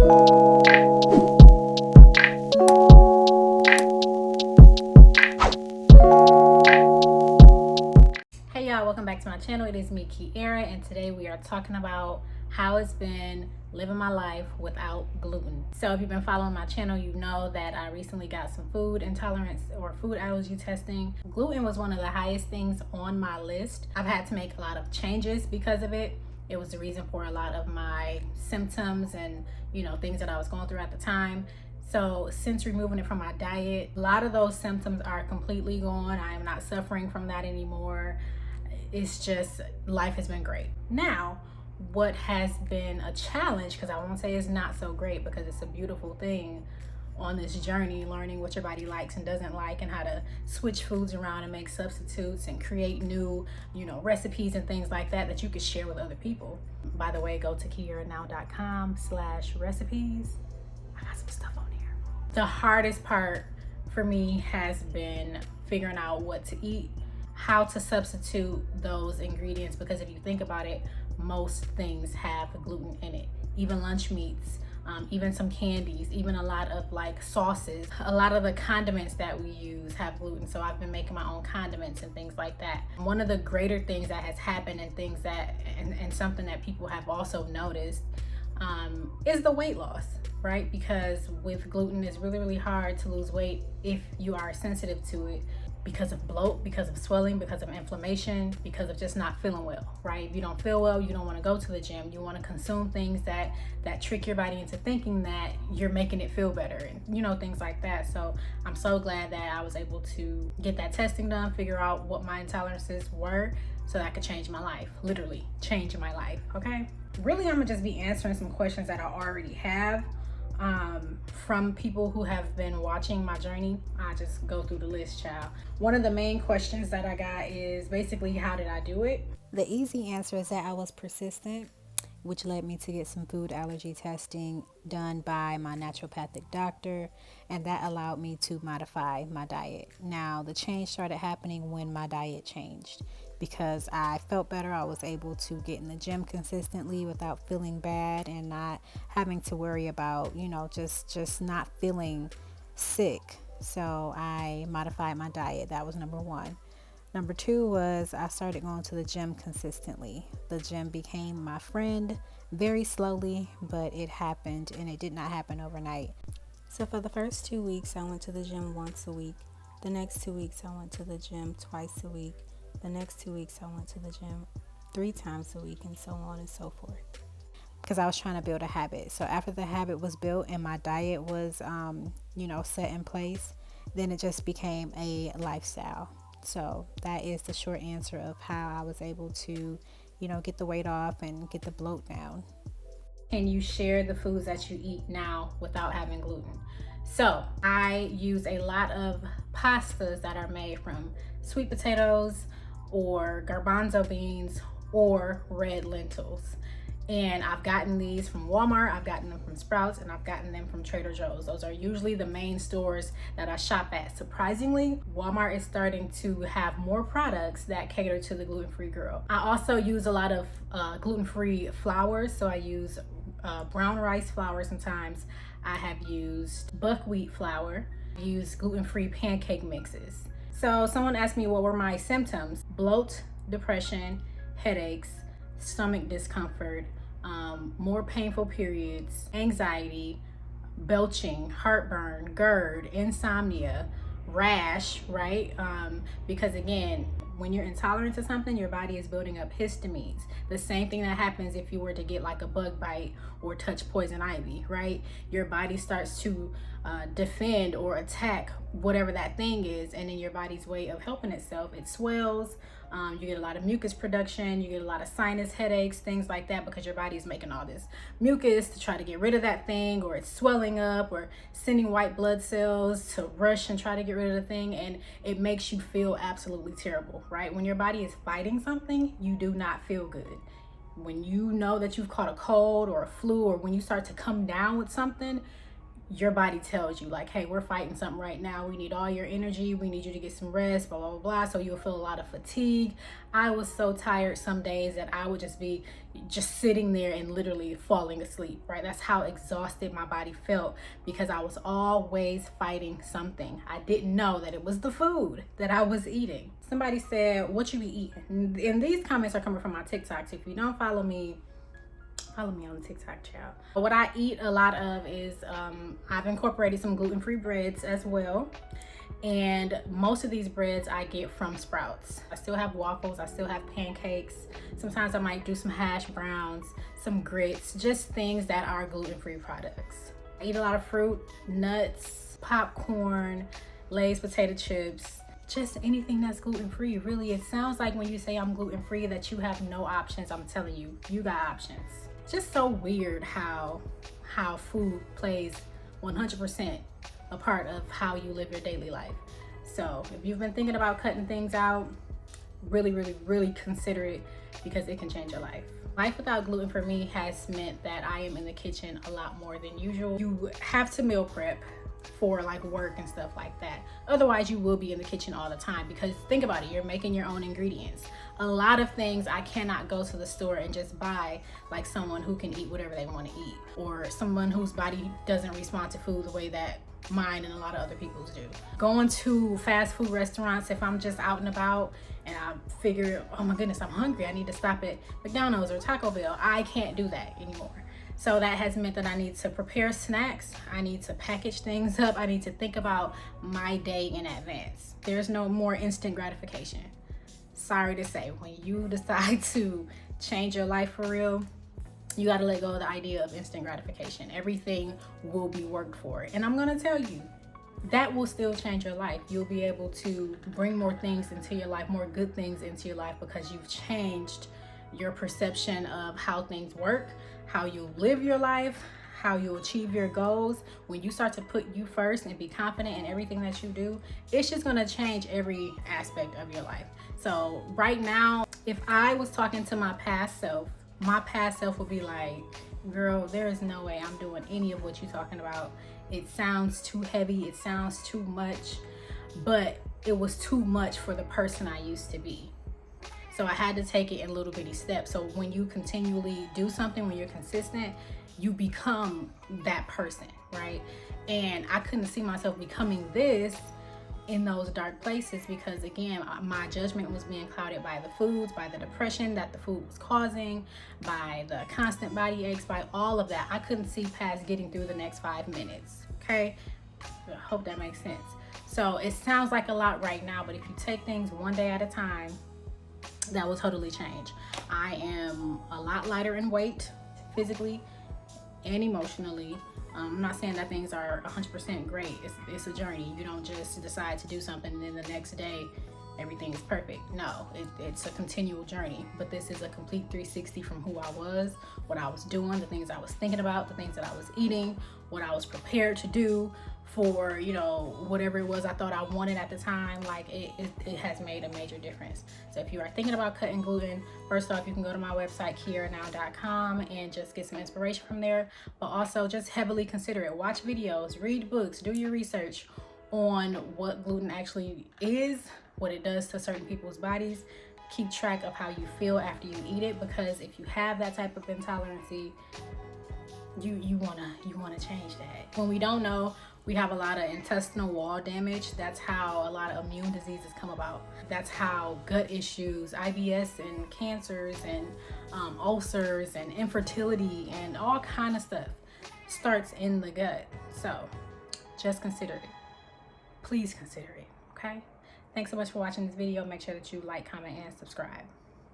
Hey y'all, welcome back to my channel. It is me, Kiera, and today we are talking about how it's been living my life without gluten. So if you've been following my channel, you know that I recently got some food intolerance or food allergy testing. Gluten was one of the highest things on my list. I've had to make a lot of changes because of it. It was the reason for a lot of my symptoms and things that I was going through at the time. So since removing it from my diet, a lot of those symptoms are completely gone. I am not suffering from that anymore. It's just, life has been great. Now, what has been a challenge, because I won't say it's not so great, because it's a beautiful thing on this journey, learning what your body likes and doesn't like, and how to switch foods around and make substitutes and create new, recipes and things like that that you could share with other people. By the way, go to kieranow.com/recipes. I got some stuff on here. The hardest part for me has been figuring out what to eat, how to substitute those ingredients, because if you think about it, most things have gluten in it, even lunch meats, even some candies, even a lot of like sauces. A lot of the condiments that we use have gluten, so I've been making my own condiments and things like that. One of the greater things that has happened, and things that and something that people have also noticed, is the weight loss, right? Because with gluten, it's really hard to lose weight if you are sensitive to it, because of bloat, because of swelling, because of inflammation, because of just not feeling well, right? If you don't feel well, you don't want to go to the gym. You want to consume things that trick your body into thinking that you're making it feel better, and things like that. So I'm so glad that I was able to get that testing done, figure out what my intolerances were, so that I could change my life, literally change my life. Okay, really, I'm gonna just be answering some questions that I already have from people who have been watching my journey. I just go through the list, child. One of the main questions that I got is basically, how did I do it? The easy answer is that I was persistent, which led me to get some food allergy testing done by my naturopathic doctor, and that allowed me to modify my diet. Now, the change started happening when my diet changed, because I felt better. I was able to get in the gym consistently without feeling bad and not having to worry about, just not feeling sick. So I modified my diet. That was number one. Number two was I started going to the gym consistently. The gym became my friend very slowly, but it happened, and it did not happen overnight. So for the first 2 weeks, I went to the gym once a week. The next 2 weeks, I went to the gym twice a week. The next 2 weeks, I went to the gym 3 times a week, and so on and so forth, because I was trying to build a habit. So after the habit was built and my diet was, set in place, then it just became a lifestyle. So that is the short answer of how I was able to, get the weight off and get the bloat down. Can you share the foods that you eat now without having gluten? So I use a lot of pastas that are made from sweet potatoes or garbanzo beans or red lentils. And I've gotten these from Walmart, I've gotten them from Sprouts, and I've gotten them from Trader Joe's. Those are usually the main stores that I shop at. Surprisingly, Walmart is starting to have more products that cater to the gluten-free girl. I also use a lot of gluten-free flours. So I use brown rice flour sometimes. I have used buckwheat flour. I use gluten-free pancake mixes. So someone asked me what were my symptoms: bloat, depression, headaches, stomach discomfort, more painful periods, anxiety, belching, heartburn, GERD, insomnia, rash, right? Because again, when you're intolerant to something, your body is building up histamines. The same thing that happens if you were to get like a bug bite or touch poison ivy, right? Your body starts to defend or attack whatever that thing is, and in your body's way of helping itself, it swells. You get a lot of mucus production, you get a lot of sinus headaches, things like that, because your body is making all this mucus to try to get rid of that thing, or it's swelling up or sending white blood cells to rush and try to get rid of the thing, and it makes you feel absolutely terrible, right? When your body is fighting something, you do not feel good. When you know that you've caught a cold or a flu, or when you start to come down with something, your body tells you like, hey, we're fighting something right now. We need all your energy. We need you to get some rest, blah, blah, blah, blah. So you'll feel a lot of fatigue. I was so tired some days that I would just be just sitting there and literally falling asleep, right? That's how exhausted my body felt because I was always fighting something. I didn't know that it was the food that I was eating. Somebody said, what you be eating? And these comments are coming from my TikToks. If you don't follow me on the TikTok channel. What I eat a lot of is I've incorporated some gluten-free breads as well. And most of these breads I get from Sprouts. I still have waffles, I still have pancakes. Sometimes I might do some hash browns, some grits, just things that are gluten-free products. I eat a lot of fruit, nuts, popcorn, Lay's potato chips, just anything that's gluten-free. Really, it sounds like when you say I'm gluten-free that you have no options. I'm telling you, you got options. Just so weird how food plays 100% a part of how you live your daily life. So if you've been thinking about cutting things out, really consider it because it can change your life. Life without gluten for me has meant that I am in the kitchen a lot more than usual. You have to meal prep for like work and stuff like that. Otherwise you will be in the kitchen all the time because think about it, you're making your own ingredients. A lot of things I cannot go to the store and just buy like someone who can eat whatever they want to eat or someone whose body doesn't respond to food the way that mine and a lot of other people's do. Going to fast food restaurants, if I'm just out and about and I figure, oh my goodness, I'm hungry, I need to stop at McDonald's or Taco Bell, I can't do that anymore. So that has meant that I need to prepare snacks, I need to package things up, I need to think about my day in advance. There's no more instant gratification. Sorry to say, when you decide to change your life for real, you got to let go of the idea of instant gratification. Everything will be worked for. And I'm going to tell you, that will still change your life. You'll be able to bring more things into your life, more good things into your life because you've changed your perception of how things work, how you live your life, how you achieve your goals. When you start to put you first and be confident in everything that you do, it's just going to change every aspect of your life. So right now, if I was talking to my past self would be like, girl, there is no way I'm doing any of what you're talking about. It sounds too heavy, it sounds too much, but it was too much for the person I used to be. So I had to take it in little bitty steps. So when you continually do something, when you're consistent, you become that person, right? And I couldn't see myself becoming this in those dark places because again, my judgment was being clouded by the foods, by the depression that the food was causing, by the constant body aches, by all of that. I couldn't see past getting through the next 5 minutes. Okay, I hope that makes sense. So it sounds like a lot right now, but if you take things one day at a time, that will totally change. I am a lot lighter in weight physically and emotionally. I'm not saying that things are 100% great. It's a journey. You don't just decide to do something and then the next day everything is perfect. No, it's a continual journey. But this is a complete 360 from who I was, what I was doing, the things I was thinking about, the things that I was eating, what I was prepared to do for, you know, whatever it was I thought I wanted at the time. Like it has made a major difference. So if you are thinking about cutting gluten, first off, you can go to my website kiaranow.com and just get some inspiration from there, but also just heavily consider it. Watch videos, read books, do your research on what gluten actually is, what it does to certain people's bodies. Keep track of how you feel after you eat it, because if you have that type of intolerance, you wanna change that. When we don't know, we have a lot of intestinal wall damage. That's how a lot of immune diseases come about. That's how gut issues, IBS and cancers and ulcers and infertility and all kind of stuff starts in the gut. So just consider it. Please consider it, okay? Thanks so much for watching this video. Make sure that you like, comment, and subscribe.